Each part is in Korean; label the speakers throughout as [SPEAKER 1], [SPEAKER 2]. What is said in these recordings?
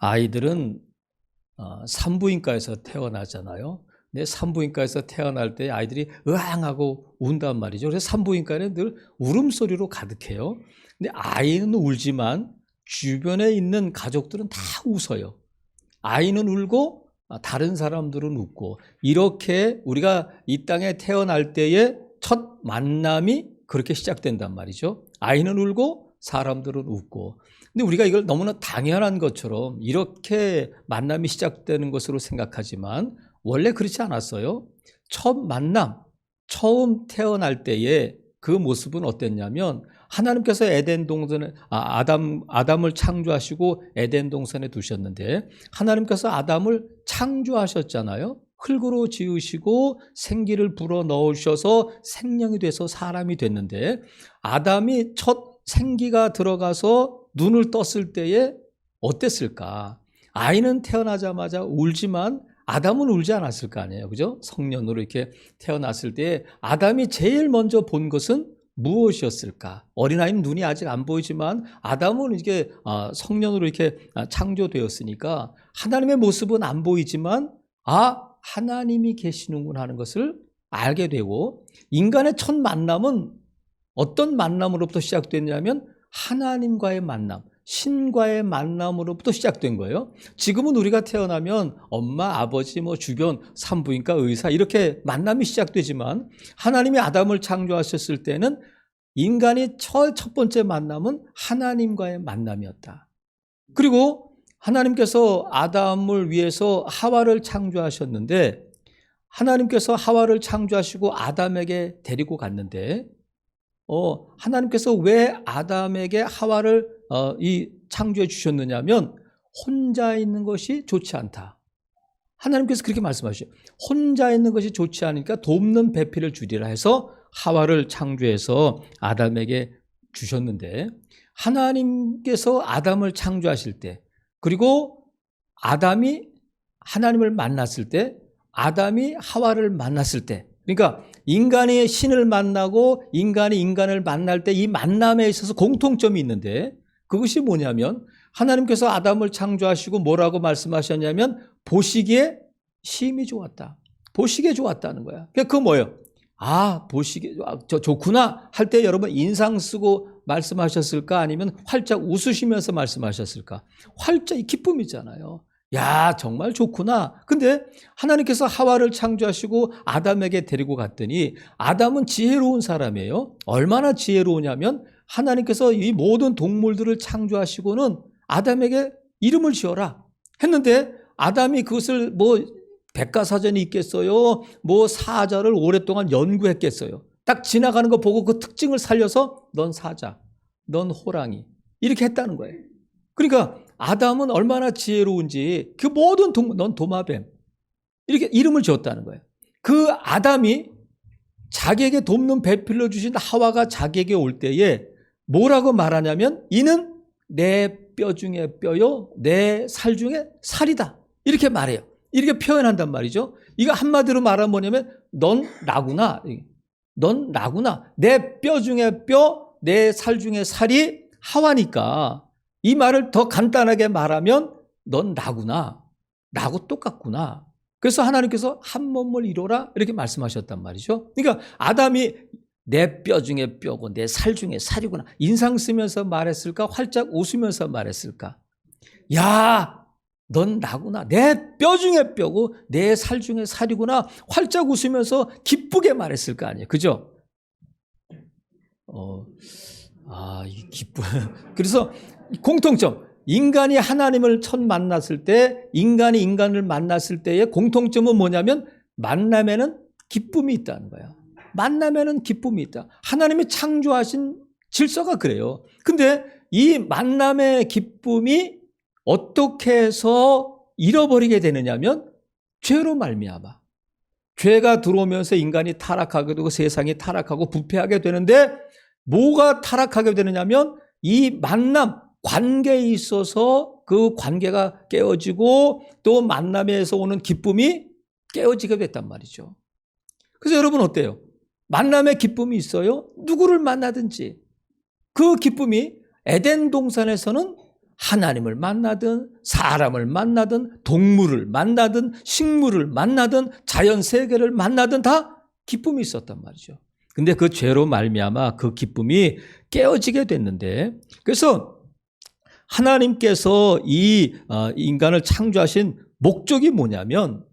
[SPEAKER 1] 아이들은 산부인과에서 태어나잖아요. 근데 산부인과에서 태어날 때 아이들이 으앙하고 운단 말이죠. 그래서 산부인과는 늘 울음소리로 가득해요. 근데 아이는 울지만 주변에 있는 가족들은 다 웃어요. 아이는 울고 다른 사람들은 웃고, 이렇게 우리가 이 땅에 태어날 때의 첫 만남이 그렇게 시작된단 말이죠. 아이는 울고 사람들은 웃고. 근데 우리가 이걸 너무나 당연한 것처럼 이렇게 만남이 시작되는 것으로 생각하지만 원래 그렇지 않았어요. 첫 만남, 처음 태어날 때의 그 모습은 어땠냐면, 하나님께서 에덴 동산에 아담을 창조하시고 에덴 동산에 두셨는데, 하나님께서 아담을 창조하셨잖아요. 흙으로 지으시고 생기를 불어 넣으셔서 생명이 돼서 사람이 됐는데, 아담이 첫 생기가 들어가서 눈을 떴을 때에 어땠을까? 아이는 태어나자마자 울지만 아담은 울지 않았을 거 아니에요. 그죠? 성년으로 이렇게 태어났을 때 아담이 제일 먼저 본 것은 무엇이었을까? 어린아이는 눈이 아직 안 보이지만 아담은 이게 성년으로 이렇게 창조되었으니까 하나님의 모습은 안 보이지만 하나님이 계시는구나 하는 것을 알게 되고, 인간의 첫 만남은 어떤 만남으로부터 시작됐냐면 하나님과의 만남, 신과의 만남으로부터 시작된 거예요. 지금은 우리가 태어나면 엄마, 아버지, 주변 산부인과 의사 이렇게 만남이 시작되지만, 하나님이 아담을 창조하셨을 때는 인간이 첫 번째 만남은 하나님과의 만남이었다. 그리고 하나님께서 아담을 위해서 하와를 창조하셨는데, 하나님께서 하와를 창조하시고 아담에게 데리고 갔는데, 하나님께서 왜 아담에게 하와를 창조해 주셨느냐면 혼자 있는 것이 좋지 않다. 하나님께서 그렇게 말씀하시죠. 혼자 있는 것이 좋지 않으니까 돕는 배필을 주리라 해서 하와를 창조해서 아담에게 주셨는데, 하나님께서 아담을 창조하실 때, 그리고 아담이 하나님을 만났을 때, 아담이 하와를 만났을 때, 그러니까 인간이 신을 만나고 인간이 인간을 만날 때 이 만남에 있어서 공통점이 있는데, 그것이 뭐냐면 하나님께서 아담을 창조하시고 뭐라고 말씀하셨냐면 보시기에 심히 좋았다. 보시기에 좋았다는 거야. 그게 뭐예요? 보시기에 좋구나 할 때 여러분 인상 쓰고 말씀하셨을까? 아니면 활짝 웃으시면서 말씀하셨을까? 활짝 기쁨이잖아요. 야, 정말 좋구나. 근데 하나님께서 하와를 창조하시고 아담에게 데리고 갔더니 아담은 지혜로운 사람이에요. 얼마나 지혜로우냐면 하나님께서 이 모든 동물들을 창조하시고는 아담에게 이름을 지어라 했는데, 아담이 그것을 백과사전이 있겠어요? 사자를 오랫동안 연구했겠어요? 딱 지나가는 거 보고 그 특징을 살려서 넌 사자, 넌 호랑이 이렇게 했다는 거예요. 그러니까 아담은 얼마나 지혜로운지 그 모든 동물, 넌 도마뱀 이렇게 이름을 지었다는 거예요. 그 아담이 자기에게 돕는 배필로 주신 하와가 자기에게 올 때에 뭐라고 말하냐면 이는 내 뼈 중에 뼈요 내 살 중에 살이다 이렇게 말해요. 이렇게 표현한단 말이죠. 이거 한마디로 말하면 뭐냐면 넌 나구나. 넌 나구나. 내 뼈 중에 뼈, 내 살 중에 살이 하와니까 이 말을 더 간단하게 말하면 넌 나구나. 나하고 똑같구나. 그래서 하나님께서 한 몸을 이루라 이렇게 말씀하셨단 말이죠. 그러니까 아담이 내 뼈 중에 뼈고 내 살 중에 살이구나. 인상 쓰면서 말했을까? 활짝 웃으면서 말했을까? 야, 넌 나구나. 내 뼈 중에 뼈고 내 살 중에 살이구나. 활짝 웃으면서 기쁘게 말했을 거 아니에요. 그죠? 이 기쁨. 그래서 공통점. 인간이 하나님을 첫 만났을 때, 인간이 인간을 만났을 때의 공통점은 뭐냐면 만남에는 기쁨이 있다는 거야. 만남에는 기쁨이 있다. 하나님이 창조하신 질서가 그래요. 근데 이 만남의 기쁨이 어떻게 해서 잃어버리게 되느냐면 죄로 말미암아. 죄가 들어오면서 인간이 타락하게 되고 세상이 타락하고 부패하게 되는데, 뭐가 타락하게 되느냐면 이 만남, 관계에 있어서 그 관계가 깨어지고 또 만남에서 오는 기쁨이 깨어지게 됐단 말이죠. 그래서 여러분 어때요? 만남의 기쁨이 있어요? 누구를 만나든지 그 기쁨이 에덴 동산에서는 하나님을 만나든 사람을 만나든 동물을 만나든 식물을 만나든 자연 세계를 만나든 다 기쁨이 있었단 말이죠. 근데 그 죄로 말미암아 그 기쁨이 깨어지게 됐는데, 그래서 하나님께서 이 인간을 창조하신 목적이 뭐냐면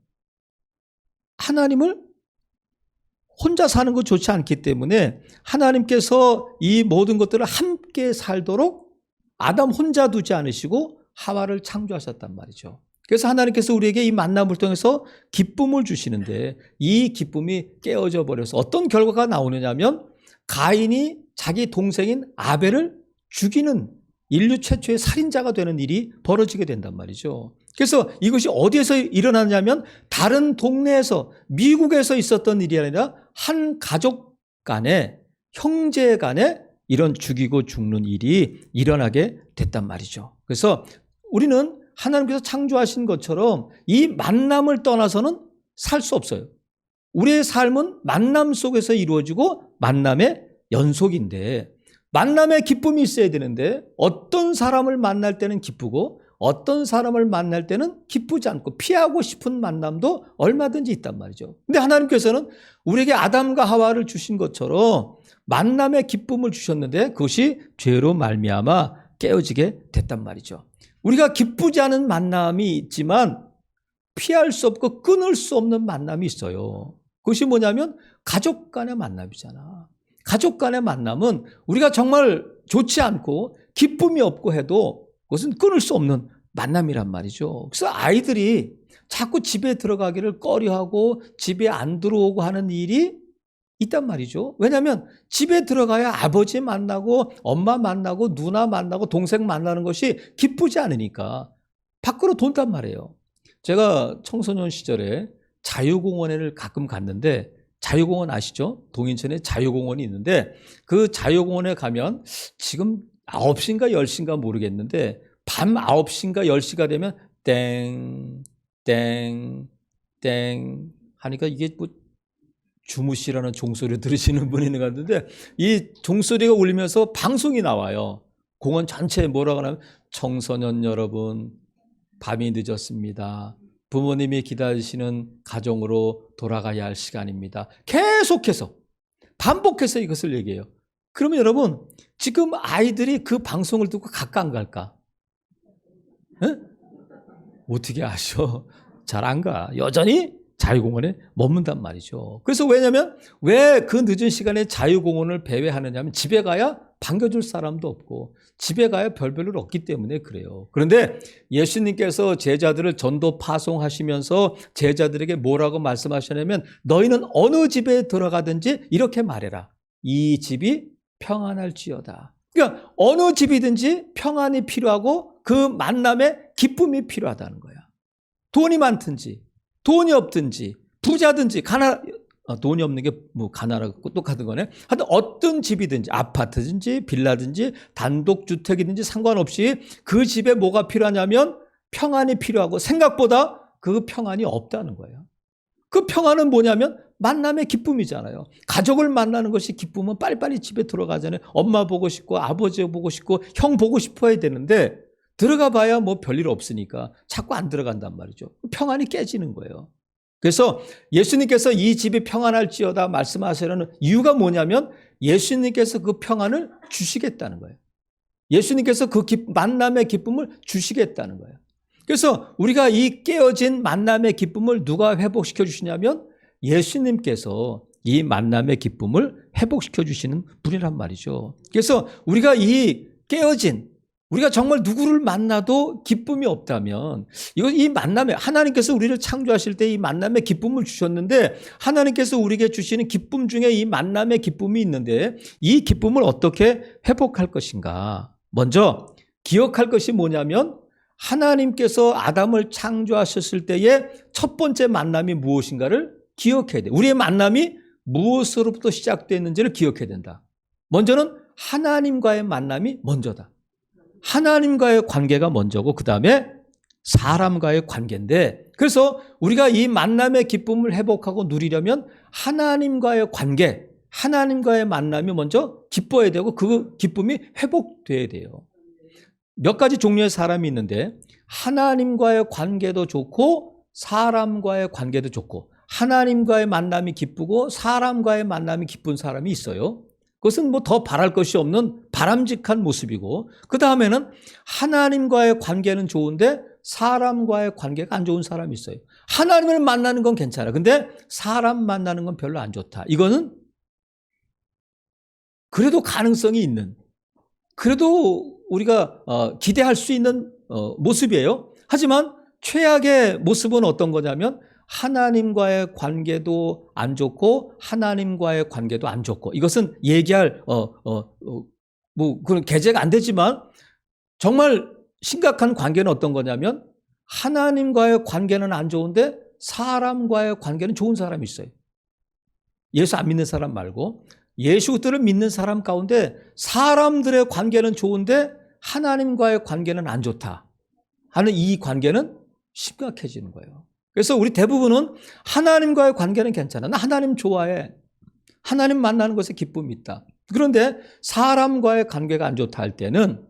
[SPEAKER 1] 하나님을 혼자 사는 거 좋지 않기 때문에 하나님께서 이 모든 것들을 함께 살도록 아담 혼자 두지 않으시고 하와를 창조하셨단 말이죠. 그래서 하나님께서 우리에게 이 만남을 통해서 기쁨을 주시는데 이 기쁨이 깨어져 버려서 어떤 결과가 나오느냐면 가인이 자기 동생인 아벨을 죽이는 인류 최초의 살인자가 되는 일이 벌어지게 된단 말이죠. 그래서 이것이 어디에서 일어나냐면 다른 동네에서 미국에서 있었던 일이 아니라 한 가족 간에 형제 간에 이런 죽이고 죽는 일이 일어나게 됐단 말이죠. 그래서 우리는 하나님께서 창조하신 것처럼 이 만남을 떠나서는 살 수 없어요. 우리의 삶은 만남 속에서 이루어지고 만남의 연속인데 만남의 기쁨이 있어야 되는데 어떤 사람을 만날 때는 기쁘고 어떤 사람을 만날 때는 기쁘지 않고 피하고 싶은 만남도 얼마든지 있단 말이죠. 근데 하나님께서는 우리에게 아담과 하와를 주신 것처럼 만남의 기쁨을 주셨는데 그것이 죄로 말미암아 깨어지게 됐단 말이죠. 우리가 기쁘지 않은 만남이 있지만 피할 수 없고 끊을 수 없는 만남이 있어요. 그것이 뭐냐면 가족 간의 만남이잖아. 가족 간의 만남은 우리가 정말 좋지 않고 기쁨이 없고 해도 그것은 끊을 수 없는 만남이란 말이죠. 그래서 아이들이 자꾸 집에 들어가기를 꺼려하고 집에 안 들어오고 하는 일이 있단 말이죠. 왜냐하면 집에 들어가야 아버지 만나고 엄마 만나고 누나 만나고 동생 만나는 것이 기쁘지 않으니까 밖으로 돈단 말이에요. 제가 청소년 시절에 자유공원을 가끔 갔는데 자유공원 아시죠? 동인천에 자유공원이 있는데 그 자유공원에 가면 지금 9시인가 10시인가 모르겠는데 밤 9시인가 10시가 되면 땡, 땡, 땡 하니까 이게 뭐 주무시라는 종소리 들으시는 분이 있는 것 같은데 이 종소리가 울리면서 방송이 나와요. 공원 전체에 뭐라고 하냐면 청소년 여러분 밤이 늦었습니다. 부모님이 기다리시는 가정으로 돌아가야 할 시간입니다. 계속해서 반복해서 이것을 얘기해요. 그러면 여러분 지금 아이들이 그 방송을 듣고 갈까 안 갈까? 에? 어떻게 아셔? 잘 안 가. 여전히 자유공원에 머문단 말이죠. 그래서 왜냐면 왜 그 늦은 시간에 자유공원을 배회하느냐면 집에 가야 반겨줄 사람도 없고 집에 가야 별 볼일 없기 때문에 그래요. 그런데 예수님께서 제자들을 전도 파송하시면서 제자들에게 뭐라고 말씀하시냐면 너희는 어느 집에 들어가든지 이렇게 말해라. 이 집이 평안할지어다. 그러니까 어느 집이든지 평안이 필요하고 그 만남에 기쁨이 필요하다는 거야. 돈이 많든지 돈이 없든지 부자든지 돈이 없는 게 뭐 가난하고 똑같은 거네. 하여튼 어떤 집이든지 아파트든지 빌라든지 단독주택이든지 상관없이 그 집에 뭐가 필요하냐면 평안이 필요하고 생각보다 그 평안이 없다는 거예요. 그 평안은 뭐냐면 만남의 기쁨이잖아요. 가족을 만나는 것이 기쁨은 빨리빨리 집에 들어가잖아요. 엄마 보고 싶고 아버지 보고 싶고 형 보고 싶어 해야 되는데 들어가 봐야 뭐 별일 없으니까 자꾸 안 들어간단 말이죠. 평안이 깨지는 거예요. 그래서 예수님께서 이 집이 평안할지어다 말씀하시려는 이유가 뭐냐면 예수님께서 그 평안을 주시겠다는 거예요. 예수님께서 그 만남의 기쁨을 주시겠다는 거예요. 그래서 우리가 이 깨어진 만남의 기쁨을 누가 회복시켜 주시냐면 예수님께서 이 만남의 기쁨을 회복시켜 주시는 분이란 말이죠. 그래서 우리가 이 깨어진 우리가 정말 누구를 만나도 기쁨이 없다면 이 만남에 하나님께서 우리를 창조하실 때 이 만남의 기쁨을 주셨는데 하나님께서 우리에게 주시는 기쁨 중에 이 만남의 기쁨이 있는데 이 기쁨을 어떻게 회복할 것인가? 먼저 기억할 것이 뭐냐면 하나님께서 아담을 창조하셨을 때의 첫 번째 만남이 무엇인가를 기억해야 돼. 우리의 만남이 무엇으로부터 시작됐는지를 기억해야 된다. 먼저는 하나님과의 만남이 먼저다. 하나님과의 관계가 먼저고 그 다음에 사람과의 관계인데 그래서 우리가 이 만남의 기쁨을 회복하고 누리려면 하나님과의 관계, 하나님과의 만남이 먼저 기뻐야 되고 그 기쁨이 회복돼야 돼요. 몇 가지 종류의 사람이 있는데 하나님과의 관계도 좋고 사람과의 관계도 좋고 하나님과의 만남이 기쁘고 사람과의 만남이 기쁜 사람이 있어요. 그것은 뭐 더 바랄 것이 없는 바람직한 모습이고, 그 다음에는 하나님과의 관계는 좋은데 사람과의 관계가 안 좋은 사람이 있어요. 하나님을 만나는 건 괜찮아. 근데 사람 만나는 건 별로 안 좋다. 이거는 그래도 가능성이 있는, 그래도 우리가 기대할 수 있는 모습이에요. 하지만 최악의 모습은 어떤 거냐면 하나님과의 관계도 안 좋고 하나님과의 관계도 안 좋고, 이것은 얘기할 뭐 그런 계제가 안 되지만 정말 심각한 관계는 어떤 거냐면 하나님과의 관계는 안 좋은데 사람과의 관계는 좋은 사람이 있어요. 예수 안 믿는 사람 말고 예수를 믿는 사람 가운데 사람들의 관계는 좋은데 하나님과의 관계는 안 좋다 하는 이 관계는 심각해지는 거예요. 그래서 우리 대부분은 하나님과의 관계는 괜찮아. 나 하나님 좋아해. 하나님 만나는 것에 기쁨이 있다. 그런데 사람과의 관계가 안 좋다 할 때는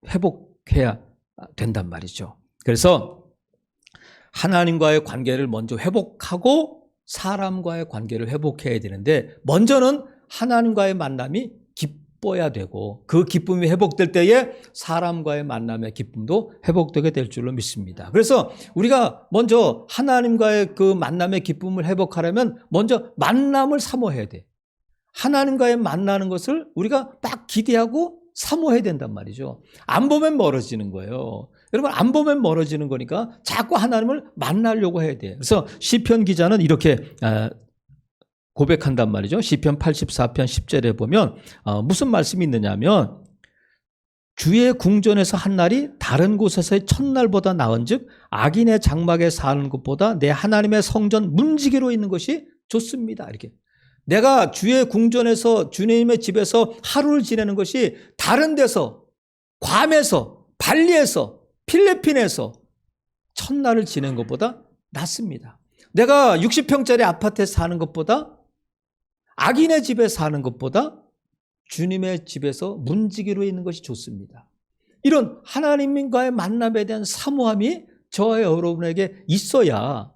[SPEAKER 1] 회복해야 된단 말이죠. 그래서 하나님과의 관계를 먼저 회복하고 사람과의 관계를 회복해야 되는데, 먼저는 하나님과의 만남이 기뻐야 되고 그 기쁨이 회복될 때에 사람과의 만남의 기쁨도 회복되게 될 줄로 믿습니다. 그래서 우리가 먼저 하나님과의 그 만남의 기쁨을 회복하려면 먼저 만남을 사모해야 돼. 하나님과의 만나는 것을 우리가 딱 기대하고 사모해야 된단 말이죠. 안 보면 멀어지는 거예요. 여러분, 안 보면 멀어지는 거니까 자꾸 하나님을 만나려고 해야 돼요. 그래서 시편 기자는 이렇게 고백한단 말이죠. 시편 84편 10절에 보면 무슨 말씀이 있느냐면, 주의 궁전에서 한 날이 다른 곳에서의 첫날보다 나은즉 악인의 장막에 사는 것보다 내 하나님의 성전 문지기로 있는 것이 좋습니다. 이렇게. 내가 주의 궁전에서 주님의 집에서 하루를 지내는 것이 다른 데서, 괌에서, 발리에서, 필리핀에서 첫날을 지내는 것보다 낫습니다. 내가 60평짜리 아파트에 사는 것보다, 악인의 집에 사는 것보다 주님의 집에서 문지기로 있는 것이 좋습니다. 이런 하나님과의 만남에 대한 사모함이 저와 여러분에게 있어야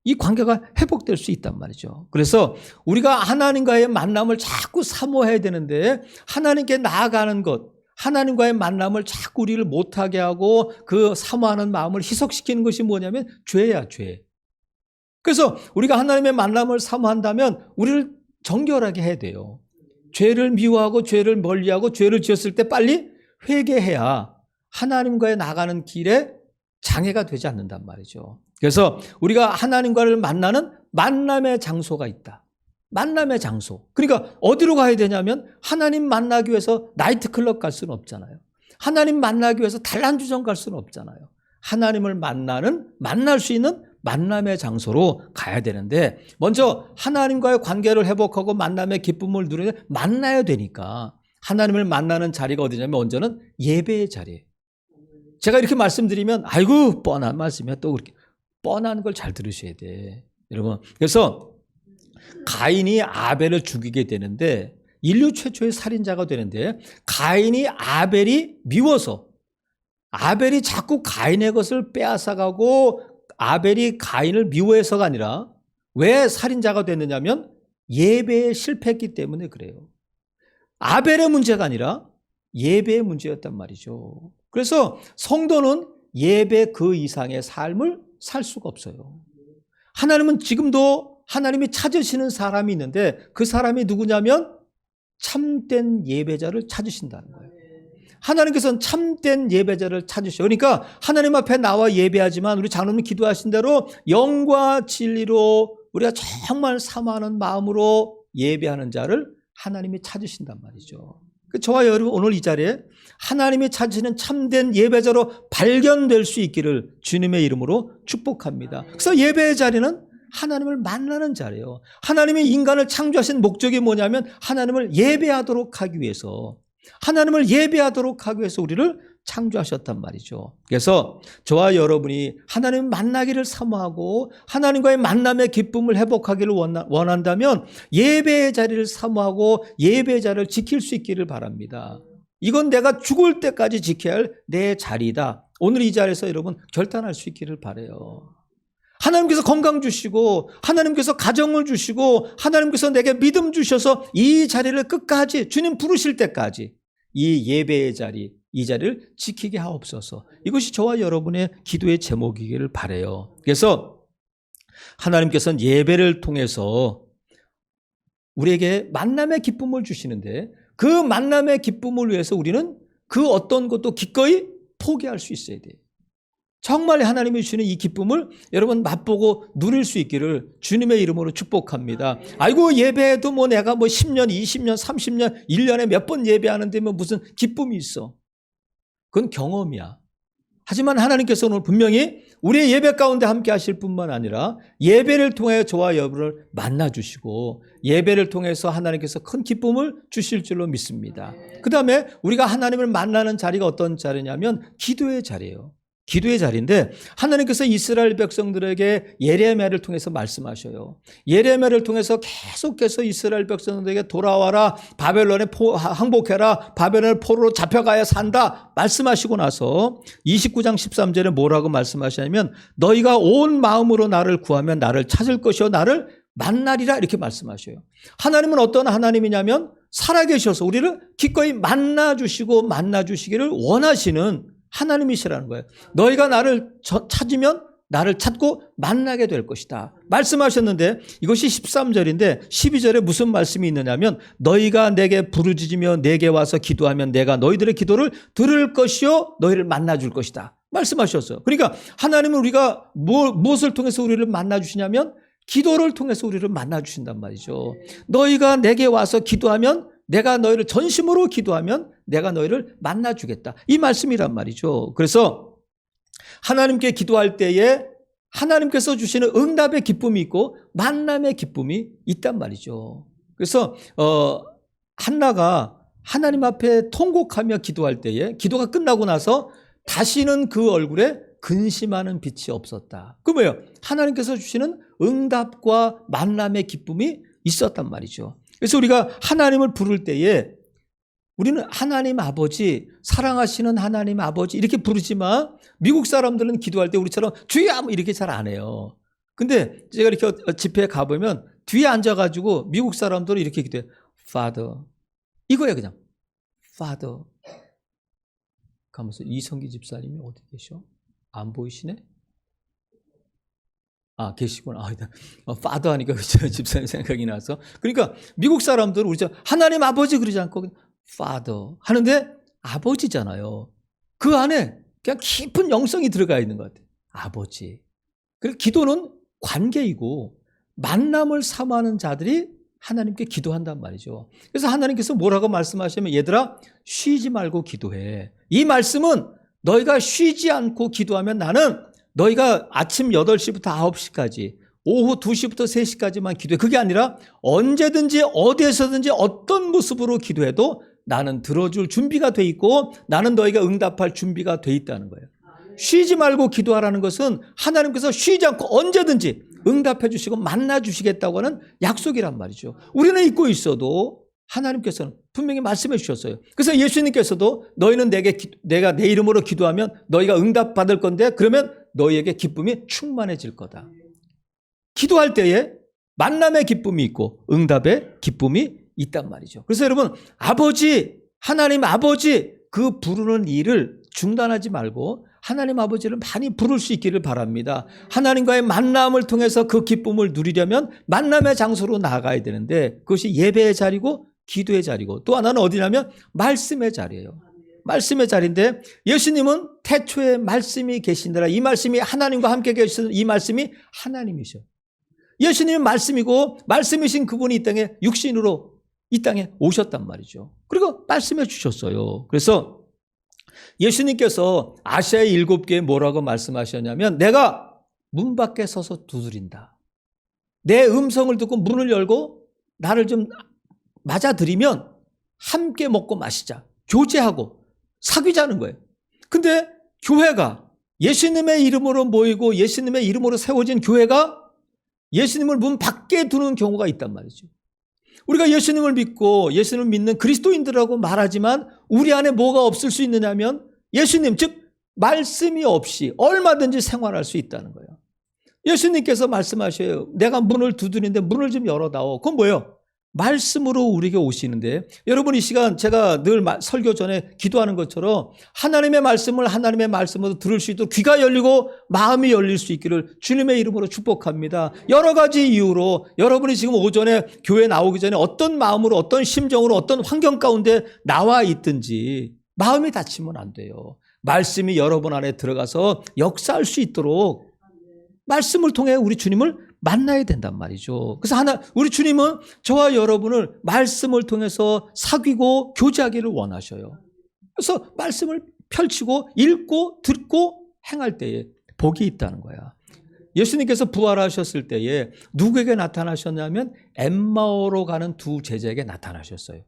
[SPEAKER 1] 이 관계가 회복될 수 있단 말이죠. 그래서 우리가 하나님과의 만남을 자꾸 사모해야 되는데, 하나님께 나아가는 것, 하나님과의 만남을 자꾸 우리를 못하게 하고 그 사모하는 마음을 희석시키는 것이 뭐냐면 죄야, 죄. 그래서 우리가 하나님의 만남을 사모한다면 우리를 정결하게 해야 돼요. 죄를 미워하고 죄를 멀리하고 죄를 지었을 때 빨리 회개해야 하나님과의 나가는 길에 장애가 되지 않는단 말이죠. 그래서 우리가 하나님과를 만나는 만남의 장소가 있다. 만남의 장소. 그러니까 어디로 가야 되냐면, 하나님 만나기 위해서 나이트클럽 갈 수는 없잖아요. 하나님 만나기 위해서 단란주점 갈 수는 없잖아요. 하나님을 만날 수 있는 만남의 장소로 가야 되는데, 먼저 하나님과의 관계를 회복하고 만남의 기쁨을 누리는 만나야 되니까 하나님을 만나는 자리가 어디냐면 먼저는 예배의 자리예요. 제가 이렇게 말씀드리면 아이고 뻔한 말씀이야, 또 그렇게 뻔한 걸 잘 들으셔야 돼, 여러분. 그래서 가인이 아벨을 죽이게 되는데, 인류 최초의 살인자가 되는데, 가인이 아벨이 미워서, 아벨이 자꾸 가인의 것을 빼앗아가고 아벨이 가인을 미워해서가 아니라 왜 살인자가 됐느냐면 예배에 실패했기 때문에 그래요. 아벨의 문제가 아니라 예배의 문제였단 말이죠. 그래서 성도는 예배 그 이상의 삶을 살 수가 없어요. 하나님은 지금도 하나님이 찾으시는 사람이 있는데, 그 사람이 누구냐면 참된 예배자를 찾으신다는 거예요. 하나님께서는 참된 예배자를 찾으셔. 그러니까 하나님 앞에 나와 예배하지만 우리 장로님 기도하신 대로 영과 진리로 우리가 정말 사모하는 마음으로 예배하는 자를 하나님이 찾으신단 말이죠. 저와 여러분 오늘 이 자리에 하나님이 찾으시는 참된 예배자로 발견될 수 있기를 주님의 이름으로 축복합니다. 그래서 예배의 자리는 하나님을 만나는 자리예요. 하나님이 인간을 창조하신 목적이 뭐냐면 하나님을 예배하도록 하기 위해서, 하나님을 예배하도록 하기 위해서 우리를 창조하셨단 말이죠. 그래서 저와 여러분이 하나님을 만나기를 사모하고 하나님과의 만남의 기쁨을 회복하기를 원한다면 예배의 자리를 사모하고 예배의 자리를 지킬 수 있기를 바랍니다. 이건 내가 죽을 때까지 지켜야 할 내 자리다. 오늘 이 자리에서 여러분 결단할 수 있기를 바라요. 하나님께서 건강 주시고 하나님께서 가정을 주시고 하나님께서 내게 믿음 주셔서 이 자리를 끝까지 주님 부르실 때까지 이 예배의 자리, 이 자리를 지키게 하옵소서. 이것이 저와 여러분의 기도의 제목이기를 바라요. 그래서 하나님께서는 예배를 통해서 우리에게 만남의 기쁨을 주시는데 그 만남의 기쁨을 위해서 우리는 그 어떤 것도 기꺼이 포기할 수 있어야 돼요. 정말 하나님이 주시는 이 기쁨을 여러분 맛보고 누릴 수 있기를 주님의 이름으로 축복합니다. 아이고 예배에도 뭐 내가 뭐 10년, 20년, 30년, 1년에 몇 번 예배하는데 뭐 무슨 기쁨이 있어. 그건 경험이야. 하지만 하나님께서는 오늘 분명히 우리의 예배 가운데 함께 하실 뿐만 아니라 예배를 통해 저와 여러분을 만나주시고 예배를 통해서 하나님께서 큰 기쁨을 주실 줄로 믿습니다. 그 다음에 우리가 하나님을 만나는 자리가 어떤 자리냐면 기도의 자리예요. 기도의 자리인데 하나님께서 이스라엘 백성들에게 예레미야를 통해서 말씀하셔요. 예레미야를 통해서 계속해서 이스라엘 백성들에게 돌아와라, 바벨론에 항복해라, 바벨론의 포로로 잡혀가야 산다 말씀하시고 나서 29장 13절에 뭐라고 말씀하시냐면 너희가 온 마음으로 나를 구하면 나를 찾을 것이요 나를 만나리라 이렇게 말씀하셔요. 하나님은 어떤 하나님이냐면 살아계셔서 우리를 기꺼이 만나주시고 만나주시기를 원하시는 하나님이시라는 거예요. 너희가 나를 찾으면 나를 찾고 만나게 될 것이다 말씀하셨는데 이것이 13절인데 12절에 무슨 말씀이 있느냐면 너희가 내게 부르짖으며 내게 와서 기도하면 내가 너희들의 기도를 들을 것이요 너희를 만나줄 것이다 말씀하셨어요. 그러니까 하나님은 우리가 무엇을 통해서 우리를 만나주시냐면 기도를 통해서 우리를 만나주신단 말이죠. 너희가 내게 와서 기도하면 내가 너희를 전심으로 기도하면 내가 너희를 만나주겠다. 이 말씀이란 말이죠. 그래서 하나님께 기도할 때에 하나님께서 주시는 응답의 기쁨이 있고 만남의 기쁨이 있단 말이죠. 그래서 한나가 하나님 앞에 통곡하며 기도할 때에 기도가 끝나고 나서 다시는 그 얼굴에 근심하는 빛이 없었다. 그 뭐예요? 하나님께서 주시는 응답과 만남의 기쁨이 있었단 말이죠. 그래서 우리가 하나님을 부를 때에 우리는 하나님 아버지, 사랑하시는 하나님 아버지 이렇게 부르지만 미국 사람들은 기도할 때 우리처럼 주여 이렇게 잘 안 해요. 근데 제가 이렇게 집회에 가보면 뒤에 앉아가지고 미국 사람들은 이렇게 기도해요. Father. 이거예요 그냥. Father. 가면서 이성기 집사님이 어디 계셔? 안 보이시네? 아, 계시구나. 파더 하니까 집사님 생각이 나서. 그러니까 미국 사람들은 우리처럼 하나님 아버지 그러지 않고 파더 하는데 아버지잖아요. 그 안에 그냥 깊은 영성이 들어가 있는 것 같아요. 아버지. 그리고 기도는 관계이고 만남을 삼하는 자들이 하나님께 기도한단 말이죠. 그래서 하나님께서 뭐라고 말씀하시면 얘들아 쉬지 말고 기도해. 이 말씀은 너희가 쉬지 않고 기도하면 나는 너희가 아침 8시부터 9시까지 오후 2시부터 3시까지만 기도해. 그게 아니라 언제든지 어디에서든지 어떤 모습으로 기도해도 나는 들어줄 준비가 돼 있고 나는 너희가 응답할 준비가 돼 있다는 거예요. 쉬지 말고 기도하라는 것은 하나님께서 쉬지 않고 언제든지 응답해 주시고 만나 주시겠다고 하는 약속이란 말이죠. 우리는 잊고 있어도 하나님께서는 분명히 말씀해 주셨어요. 그래서 예수님께서도 너희는 내가 내 이름으로 기도하면 너희가 응답받을 건데 그러면 너희에게 기쁨이 충만해질 거다. 기도할 때에 만남의 기쁨이 있고 응답의 기쁨이 있단 말이죠. 그래서 여러분 아버지, 하나님 아버지 그 부르는 일을 중단하지 말고 하나님 아버지를 많이 부를 수 있기를 바랍니다. 하나님과의 만남을 통해서 그 기쁨을 누리려면 만남의 장소로 나아가야 되는데 그것이 예배의 자리고 기도의 자리고 또 하나는 어디냐면 말씀의 자리예요. 말씀의 자리인데 예수님은 태초에 말씀이 계시니라. 이 말씀이 하나님과 함께 계시는 이 말씀이 하나님이셔. 예수님은 말씀이고 말씀이신 그분이 이 땅에 육신으로 이 땅에 오셨단 말이죠. 그리고 말씀해 주셨어요. 그래서 예수님께서 아시아의 7개에 뭐라고 말씀하셨냐면 내가 문 밖에 서서 두드린다. 내 음성을 듣고 문을 열고 나를 좀 맞아들이면 함께 먹고 마시자. 교제하고 사귀자는 거예요. 근데 교회가 예수님의 이름으로 모이고 예수님의 이름으로 세워진 교회가 예수님을 문 밖에 두는 경우가 있단 말이죠. 우리가 예수님을 믿고 예수님을 믿는 그리스도인들이라고 말하지만 우리 안에 뭐가 없을 수 있느냐면 예수님, 즉 말씀이 없이 얼마든지 생활할 수 있다는 거예요. 예수님께서 말씀하셔요. 내가 문을 두드리는데 문을 좀 열어다오. 그건 뭐예요? 말씀으로 우리에게 오시는데, 여러분 이 시간 제가 늘 설교 전에 기도하는 것처럼 하나님의 말씀으로 들을 수 있도록 귀가 열리고 마음이 열릴 수 있기를 주님의 이름으로 축복합니다. 여러 가지 이유로 여러분이 지금 오전에 교회 나오기 전에 어떤 마음으로, 어떤 심정으로, 어떤 환경 가운데 나와 있든지 마음이 다치면 안 돼요. 말씀이 여러분 안에 들어가서 역사할 수 있도록 말씀을 통해 우리 주님을 만나야 된단 말이죠. 그래서 우리 주님은 저와 여러분을 말씀을 통해서 사귀고 교제하기를 원하셔요. 그래서 말씀을 펼치고 읽고 듣고 행할 때에 복이 있다는 거야. 예수님께서 부활하셨을 때에 누구에게 나타나셨냐면 엠마오로 가는 두 제자에게 나타나셨어요.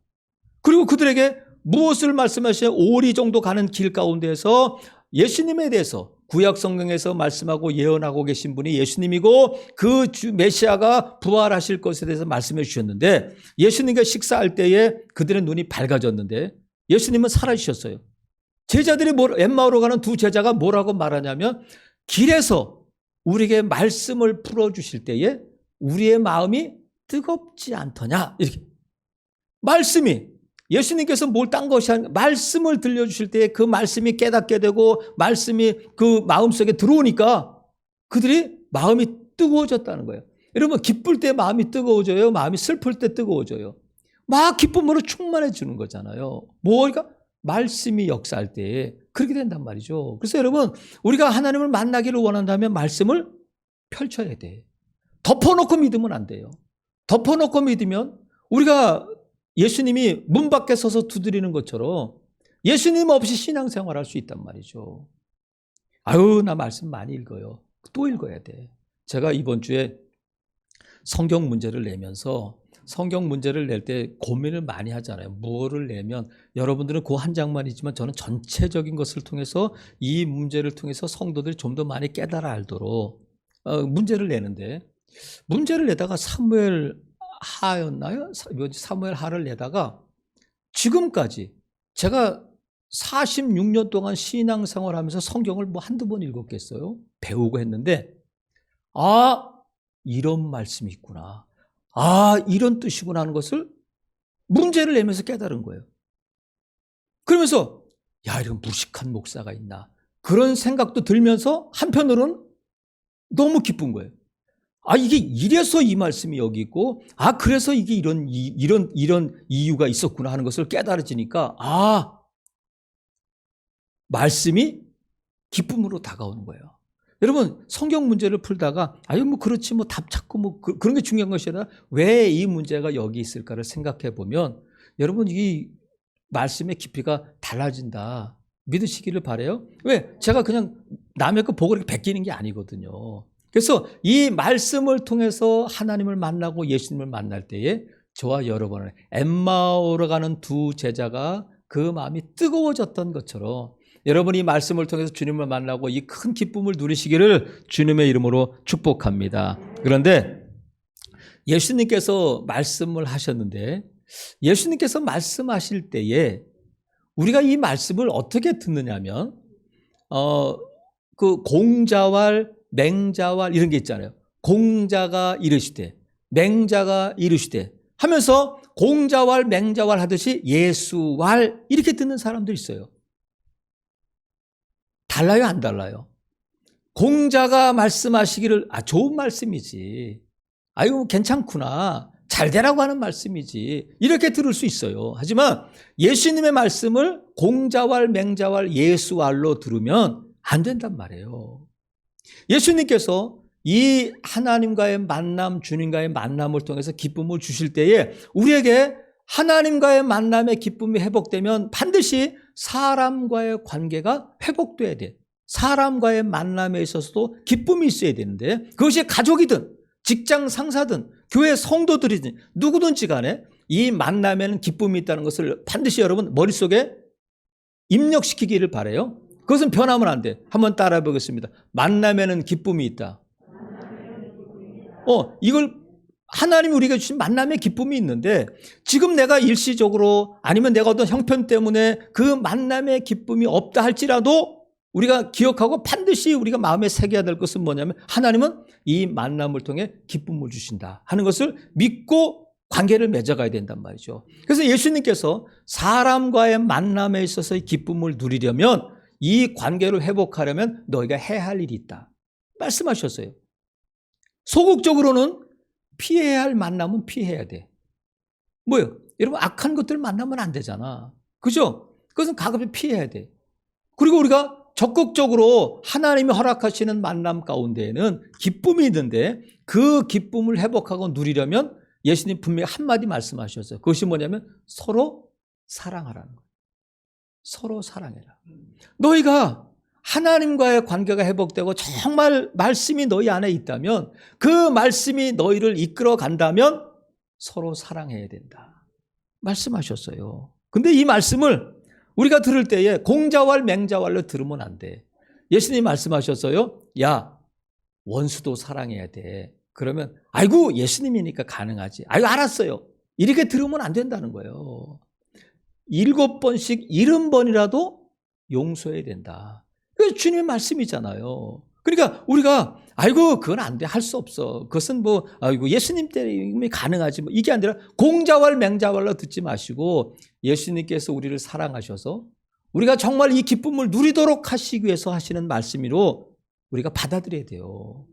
[SPEAKER 1] 그리고 그들에게 무엇을 말씀하시냐? 오리 정도 가는 길 가운데에서 예수님에 대해서 구약 성경에서 말씀하고 예언하고 계신 분이 예수님이고 그 메시아가 부활하실 것에 대해서 말씀해 주셨는데, 예수님과 식사할 때에 그들의 눈이 밝아졌는데 예수님은 사라지셨어요. 제자들이 엠마오로 가는 두 제자가 뭐라고 말하냐면, 길에서 우리에게 말씀을 풀어주실 때에 우리의 마음이 뜨겁지 않더냐, 이렇게. 말씀이, 예수님께서 뭘 딴 것이 아니라 말씀을 들려주실 때에 그 말씀이 깨닫게 되고 말씀이 그 마음속에 들어오니까 그들이 마음이 뜨거워졌다는 거예요. 여러분, 기쁠 때 마음이 뜨거워져요? 마음이 슬플 때 뜨거워져요? 막 기쁨으로 충만해지는 거잖아요. 뭐가? 말씀이 역사할 때 그렇게 된단 말이죠. 그래서 여러분, 우리가 하나님을 만나기를 원한다면 말씀을 펼쳐야 돼. 덮어놓고 믿으면 안 돼요. 덮어놓고 믿으면 우리가 예수님이 문 밖에 서서 두드리는 것처럼 예수님 없이 신앙생활할 수 있단 말이죠. 아유, 나 말씀 많이 읽어요. 또 읽어야 돼. 제가 이번 주에 성경 문제를 내면서 성경 문제를 낼 때 고민을 많이 하잖아요. 뭐를 내면, 여러분들은 그 한 장만이지만 저는 전체적인 것을 통해서 이 문제를 통해서 성도들이 좀 더 많이 깨달아 알도록 문제를 내는데, 문제를 내다가 사무엘 하였나요? 사무엘 하를 내다가 지금까지 제가 46년 동안 신앙생활 하면서 성경을 뭐 한두 번 읽었겠어요? 배우고 했는데, 아, 이런 말씀이 있구나. 아, 이런 뜻이구나 하는 것을 문제를 내면서 깨달은 거예요. 그러면서 야, 이런 무식한 목사가 있나, 그런 생각도 들면서 한편으로는 너무 기쁜 거예요. 아, 이게 이래서 이 말씀이 여기 있고, 아, 그래서 이게 이런 이유가 있었구나 하는 것을 깨달아지니까, 아, 말씀이 기쁨으로 다가오는 거예요. 여러분, 성경 문제를 풀다가 아유, 뭐 그렇지, 뭐 답 찾고 뭐 그런 게 중요한 것이 아니라 왜 이 문제가 여기 있을까를 생각해 보면 여러분, 이 말씀의 깊이가 달라진다 믿으시기를 바라요. 왜? 제가 그냥 남의 거 보고 이렇게 베끼는 게 아니거든요. 그래서 이 말씀을 통해서 하나님을 만나고 예수님을 만날 때에 저와 여러분의 엠마오로 가는 두 제자가 그 마음이 뜨거워졌던 것처럼 여러분이 말씀을 통해서 주님을 만나고 이 큰 기쁨을 누리시기를 주님의 이름으로 축복합니다. 그런데 예수님께서 말씀을 하셨는데, 예수님께서 말씀하실 때에 우리가 이 말씀을 어떻게 듣느냐면 그 공자왈, 맹자왈 이런 게 있잖아요. 공자가 이르시되 맹자가 이르시되 하면서 공자왈, 맹자왈 하듯이 예수왈 이렇게 듣는 사람도 있어요. 달라요, 안 달라요? 공자가 말씀하시기를 좋은 말씀이지, 아유 괜찮구나, 잘 되라고 하는 말씀이지, 이렇게 들을 수 있어요. 하지만 예수님의 말씀을 공자왈, 맹자왈, 예수왈로 들으면 안 된단 말이에요. 예수님께서 이 하나님과의 만남, 주님과의 만남을 통해서 기쁨을 주실 때에 우리에게 하나님과의 만남의 기쁨이 회복되면 반드시 사람과의 관계가 회복돼야 돼. 사람과의 만남에 있어서도 기쁨이 있어야 되는데, 그것이 가족이든 직장 상사든 교회 성도들이든 누구든지 간에 이 만남에는 기쁨이 있다는 것을 반드시 여러분 머릿속에 입력시키기를 바라요. 그것은 변하면 안 돼. 한번 따라해 보겠습니다. 만남에는 기쁨이 있다. 이걸 하나님이 우리에게 주신 만남의 기쁨이 있는데 지금 내가 일시적으로 아니면 내가 어떤 형편 때문에 그 만남의 기쁨이 없다 할지라도 우리가 기억하고 반드시 우리가 마음에 새겨야 될 것은 뭐냐면 하나님은 이 만남을 통해 기쁨을 주신다 하는 것을 믿고 관계를 맺어가야 된단 말이죠. 그래서 예수님께서 사람과의 만남에 있어서의 기쁨을 누리려면 이 관계를 회복하려면 너희가 해야 할 일이 있다 말씀하셨어요. 소극적으로는 피해야 할 만남은 피해야 돼. 뭐요? 여러분 악한 것들을 만나면 안 되잖아. 그죠? 그것은 가급적 피해야 돼. 그리고 우리가 적극적으로 하나님이 허락하시는 만남 가운데에는 기쁨이 있는데 그 기쁨을 회복하고 누리려면 예수님 분명히 한마디 말씀하셨어요. 그것이 뭐냐면 서로 사랑하라는 거예요. 서로 사랑해라. 너희가 하나님과의 관계가 회복되고 정말 말씀이 너희 안에 있다면 그 말씀이 너희를 이끌어 간다면 서로 사랑해야 된다 말씀하셨어요. 근데 이 말씀을 우리가 들을 때에 공자왈 맹자왈로 들으면 안 돼. 예수님 말씀하셨어요. 야, 원수도 사랑해야 돼. 그러면 아이고 예수님이니까 가능하지. 아이고 알았어요. 이렇게 들으면 안 된다는 거예요. 7번씩 70번이라도 용서해야 된다. 그게 주님의 말씀이잖아요. 그러니까 우리가 아이고 그건 안 돼. 할 수 없어. 그것은 뭐 아이고 예수님 때문에 가능하지. 뭐 이게 아니라 공자왈 맹자왈로 듣지 마시고 예수님께서 우리를 사랑하셔서 우리가 정말 이 기쁨을 누리도록 하시기 위해서 하시는 말씀으로 우리가 받아들여야 돼요.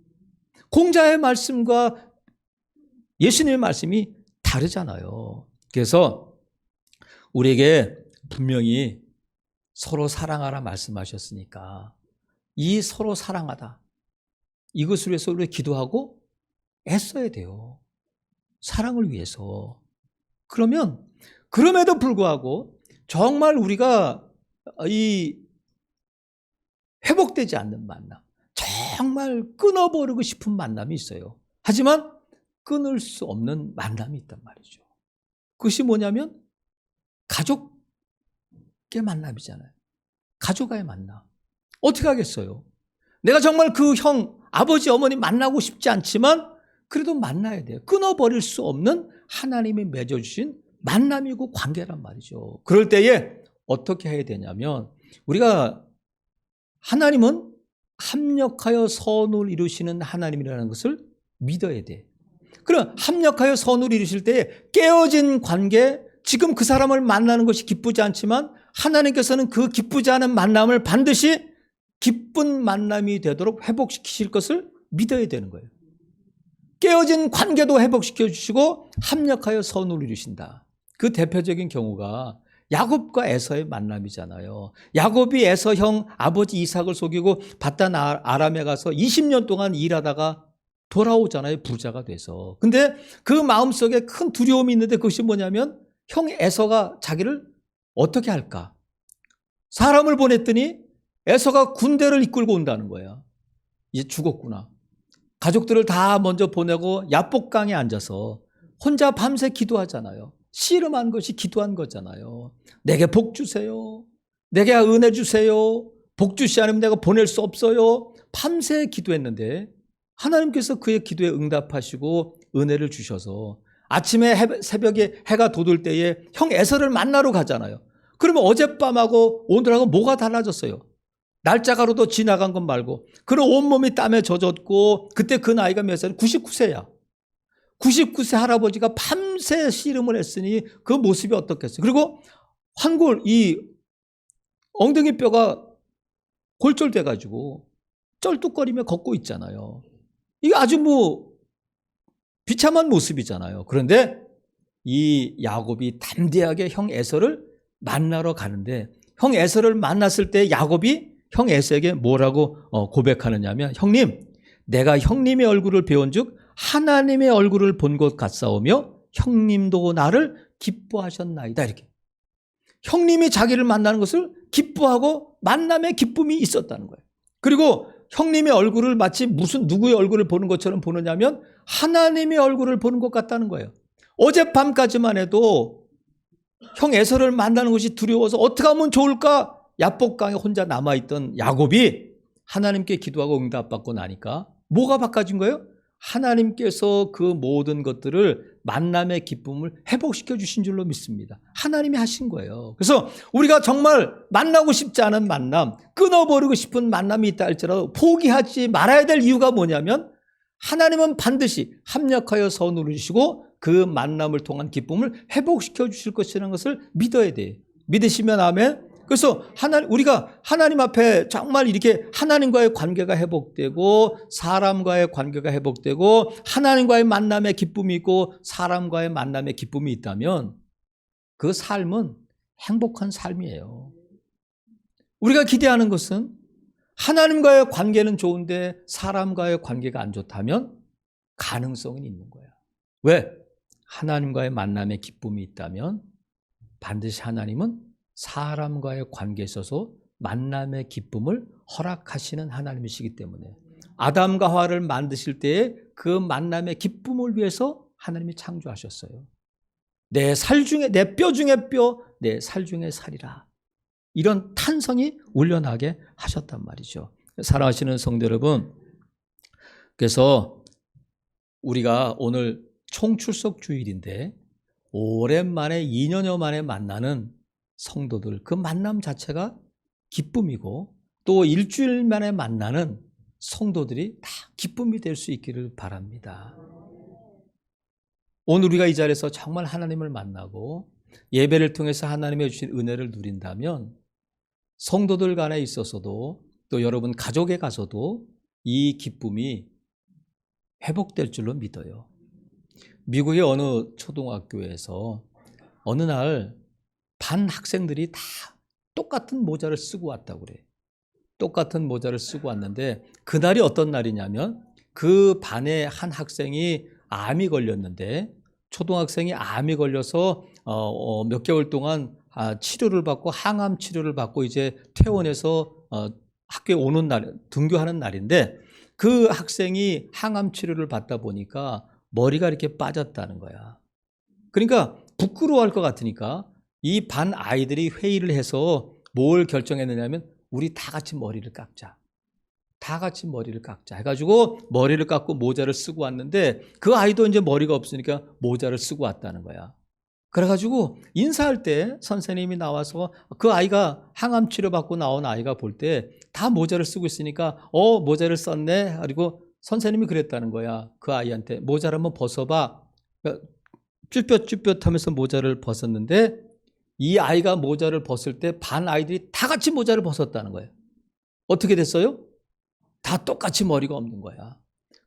[SPEAKER 1] 공자의 말씀과 예수님의 말씀이 다르잖아요. 그래서 우리에게 분명히 서로 사랑하라 말씀하셨으니까 이 서로 사랑하다 이것을 위해서 우리가 기도하고 애써야 돼요. 사랑을 위해서. 그러면 그럼에도 불구하고 정말 우리가 이 회복되지 않는 만남, 정말 끊어버리고 싶은 만남이 있어요. 하지만 끊을 수 없는 만남이 있단 말이죠. 그것이 뭐냐면 가족의 만남이잖아요. 가족과의 만남. 어떻게 하겠어요? 내가 정말 그 형, 아버지, 어머니 만나고 싶지 않지만 그래도 만나야 돼요. 끊어버릴 수 없는 하나님이 맺어주신 만남이고 관계란 말이죠. 그럴 때에 어떻게 해야 되냐면 우리가 하나님은 합력하여 선을 이루시는 하나님이라는 것을 믿어야 돼. 그럼 합력하여 선을 이루실 때에 깨어진 관계, 지금 그 사람을 만나는 것이 기쁘지 않지만 하나님께서는 그 기쁘지 않은 만남을 반드시 기쁜 만남이 되도록 회복시키실 것을 믿어야 되는 거예요. 깨어진 관계도 회복시켜 주시고 합력하여 선을 이루신다. 그 대표적인 경우가 야곱과 에서의 만남이잖아요. 야곱이 에서 형 아버지 이삭을 속이고 바단 아람에 가서 20년 동안 일하다가 돌아오잖아요. 부자가 돼서. 근데 그 마음속에 큰 두려움이 있는데 그것이 뭐냐면 형 에서가 자기를 어떻게 할까? 사람을 보냈더니 에서가 군대를 이끌고 온다는 거예요. 이제 죽었구나. 가족들을 다 먼저 보내고 야복강에 앉아서 혼자 밤새 기도하잖아요. 씨름한 것이 기도한 거잖아요. 내게 복 주세요. 내게 은혜 주세요. 복 주시 않으면 내가 보낼 수 없어요. 밤새 기도했는데 하나님께서 그의 기도에 응답하시고 은혜를 주셔서 아침에 새벽에 해가 돋을 때에 형 에서를 만나러 가잖아요. 그러면 어젯밤하고 오늘하고 뭐가 달라졌어요? 날짜가로도 지나간 것 말고 그런 온몸이 땀에 젖었고 그때 그 나이가 몇 살? 99세야. 99세 할아버지가 밤새 씨름을 했으니 그 모습이 어떻겠어요? 그리고 환골 이 엉덩이 뼈가 골절돼가지고 쩔뚝거리며 걷고 있잖아요. 이게 아주 뭐 비참한 모습이잖아요. 그런데 이 야곱이 담대하게 형 에서를 만나러 가는데 형 에서를 만났을 때 야곱이 형 에서에게 뭐라고 고백하느냐면 형님 내가 형님의 얼굴을 배운즉 하나님의 얼굴을 본 것 같사오며 형님도 나를 기뻐하셨나이다. 이렇게 형님이 자기를 만나는 것을 기뻐하고 만남의 기쁨이 있었다는 거예요. 그리고 형님의 얼굴을 마치 무슨 누구의 얼굴을 보는 것처럼 보느냐면 하나님의 얼굴을 보는 것 같다는 거예요. 어젯밤까지만 해도 형 에서를 만나는 것이 두려워서 어떻게 하면 좋을까? 야복강에 혼자 남아있던 야곱이 하나님께 기도하고 응답받고 나니까 뭐가 바꿔진 거예요? 하나님께서 그 모든 것들을 만남의 기쁨을 회복시켜 주신 줄로 믿습니다. 하나님이 하신 거예요. 그래서 우리가 정말 만나고 싶지 않은 만남, 끊어버리고 싶은 만남이 있다 할지라도 포기하지 말아야 될 이유가 뭐냐면 하나님은 반드시 합력하여 선을 주시고 그 만남을 통한 기쁨을 회복시켜 주실 것이라는 것을 믿어야 돼요. 믿으시면 아멘. 그래서 우리가 하나님 앞에 정말 이렇게 하나님과의 관계가 회복되고 사람과의 관계가 회복되고 하나님과의 만남의 기쁨이 있고 사람과의 만남의 기쁨이 있다면 그 삶은 행복한 삶이에요. 우리가 기대하는 것은 하나님과의 관계는 좋은데 사람과의 관계가 안 좋다면 가능성은 있는 거야. 왜? 하나님과의 만남의 기쁨이 있다면 반드시 하나님은 사람과의 관계에 있어서 만남의 기쁨을 허락하시는 하나님이시기 때문에 아담과 하와를 만드실 때에 그 만남의 기쁨을 위해서 하나님이 창조하셨어요. 내 살 중에 내 뼈 중에 뼈, 내 살 중에 살이라. 이런 탄성이 울려나게 하셨단 말이죠. 사랑하시는 성도 여러분, 그래서 우리가 오늘 총출석 주일인데 오랜만에 2년여 만에 만나는 성도들, 그 만남 자체가 기쁨이고 또 일주일 만에 만나는 성도들이 다 기쁨이 될 수 있기를 바랍니다. 오늘 우리가 이 자리에서 정말 하나님을 만나고 예배를 통해서 하나님의 주신 은혜를 누린다면 성도들 간에 있어서도 또 여러분 가족에 가서도 이 기쁨이 회복될 줄로 믿어요. 미국의 어느 초등학교에서 어느 날 반 학생들이 다 똑같은 모자를 쓰고 왔다고 그래요. 똑같은 모자를 쓰고 왔는데 그날이 어떤 날이냐면 그 반의 한 학생이 암이 걸렸는데 초등학생이 암이 걸려서 몇 개월 동안 치료를 받고 항암 치료를 받고 이제 퇴원해서 학교에 오는 날, 등교하는 날인데 그 학생이 항암 치료를 받다 보니까 머리가 이렇게 빠졌다는 거야. 그러니까 부끄러워할 것 같으니까 이 반 아이들이 회의를 해서 뭘 결정했느냐면 우리 다 같이 머리를 깎자. 다 같이 머리를 깎자 해가지고 머리를 깎고 모자를 쓰고 왔는데 그 아이도 이제 머리가 없으니까 모자를 쓰고 왔다는 거야. 그래가지고 인사할 때 선생님이 나와서 그 아이가 항암 치료받고 나온 아이가 볼 때 다 모자를 쓰고 있으니까 모자를 썼네. 그리고 선생님이 그랬다는 거야. 그 아이한테 모자를 한번 벗어봐. 쭈뼛쭈뼛 하면서 모자를 벗었는데 이 아이가 모자를 벗을 때 반 아이들이 다 같이 모자를 벗었다는 거예요. 어떻게 됐어요? 다 똑같이 머리가 없는 거야.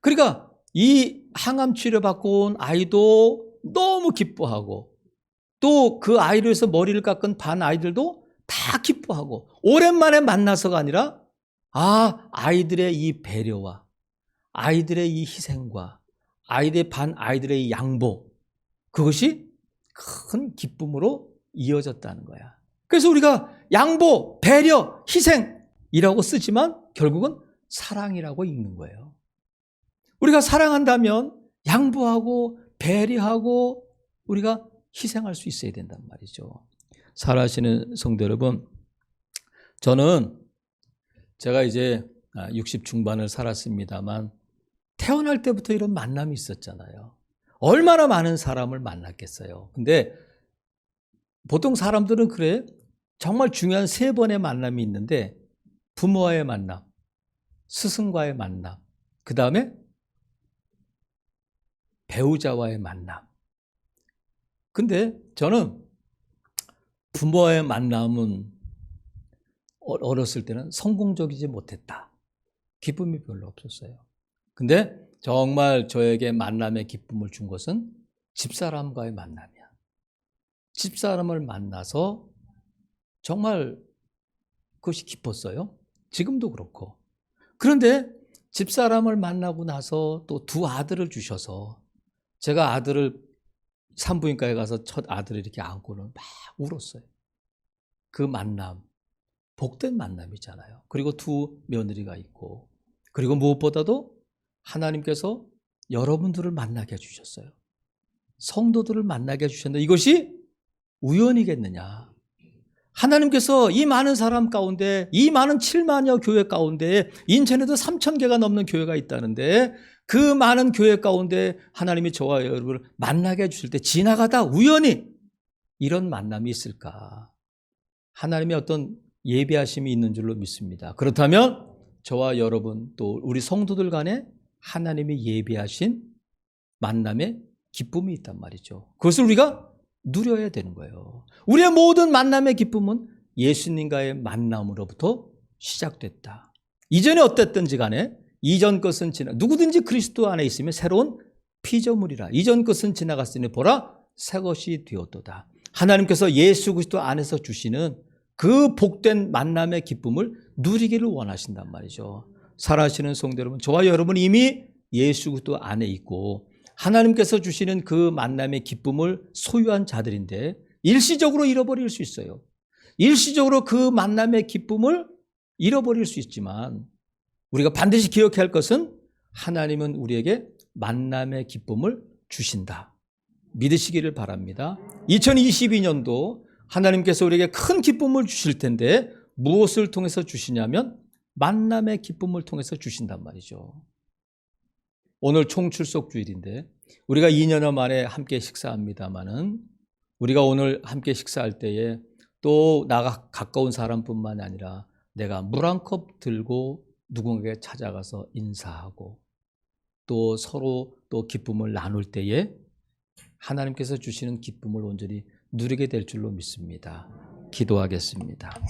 [SPEAKER 1] 그러니까 이 항암 치료받고 온 아이도 너무 기뻐하고 또 그 아이를 위해서 머리를 깎은 반 아이들도 다 기뻐하고 오랜만에 만나서가 아니라 아이들의 이 배려와 아이들의 이 희생과 반 아이들의 이 양보, 그것이 큰 기쁨으로 이어졌다는 거야. 그래서 우리가 양보, 배려, 희생이라고 쓰지만 결국은 사랑이라고 읽는 거예요. 우리가 사랑한다면 양보하고 배려하고 우리가 희생할 수 있어야 된단 말이죠. 사랑하시는 성도 여러분, 제가 이제 60 중반을 살았습니다만 태어날 때부터 이런 만남이 있었잖아요. 얼마나 많은 사람을 만났겠어요. 근데 보통 사람들은 그래, 정말 중요한 3번의 만남이 있는데 부모와의 만남, 스승과의 만남, 그 다음에 배우자와의 만남. 근데 저는 부모와의 만남은 어렸을 때는 성공적이지 못했다. 기쁨이 별로 없었어요. 근데 정말 저에게 만남의 기쁨을 준 것은 집사람과의 만남이야. 집사람을 만나서 정말 그것이 기뻤어요. 지금도 그렇고. 그런데 집사람을 만나고 나서 또 2 아들을 주셔서 제가 아들을 산부인과에 가서 첫 아들을 이렇게 안고는 막 울었어요. 그 만남, 복된 만남이잖아요. 그리고 2 며느리가 있고, 그리고 무엇보다도 하나님께서 여러분들을 만나게 해주셨어요. 성도들을 만나게 해주셨는데 이것이 우연이겠느냐? 하나님께서 이 많은 사람 가운데, 이 많은 7만여 교회 가운데 인천에도 3,000개가 넘는 교회가 있다는데, 그 많은 교회 가운데 하나님이 저와 여러분을 만나게 해주실 때 지나가다 우연히 이런 만남이 있을까? 하나님의 어떤 예비하심이 있는 줄로 믿습니다. 그렇다면 저와 여러분 또 우리 성도들 간에 하나님이 예비하신 만남의 기쁨이 있단 말이죠. 그것을 우리가 누려야 되는 거예요. 우리의 모든 만남의 기쁨은 예수님과의 만남으로부터 시작됐다. 이전에 어땠든지 간에 이전 것은 누구든지 그리스도 안에 있으면 새로운 피조물이라. 이전 것은 지나갔으니 보라 새 것이 되었도다. 하나님께서 예수 그리스도 안에서 주시는 그 복된 만남의 기쁨을 누리기를 원하신단 말이죠. 살아계시는 성도 여러분, 저와 여러분 이미 예수 그리스도 안에 있고 하나님께서 주시는 그 만남의 기쁨을 소유한 자들인데 일시적으로 잃어버릴 수 있어요. 일시적으로 그 만남의 기쁨을 잃어버릴 수 있지만 우리가 반드시 기억해야 할 것은 하나님은 우리에게 만남의 기쁨을 주신다. 믿으시기를 바랍니다. 2022년도 하나님께서 우리에게 큰 기쁨을 주실 텐데 무엇을 통해서 주시냐면 만남의 기쁨을 통해서 주신단 말이죠. 오늘 총출석 주일인데 우리가 2년여 만에 함께 식사합니다마는 우리가 오늘 함께 식사할 때에 또 나가 가까운 사람뿐만 아니라 내가 물 한 컵 들고 누군가에게 찾아가서 인사하고 또 서로 또 기쁨을 나눌 때에 하나님께서 주시는 기쁨을 온전히 누리게 될 줄로 믿습니다. 기도하겠습니다.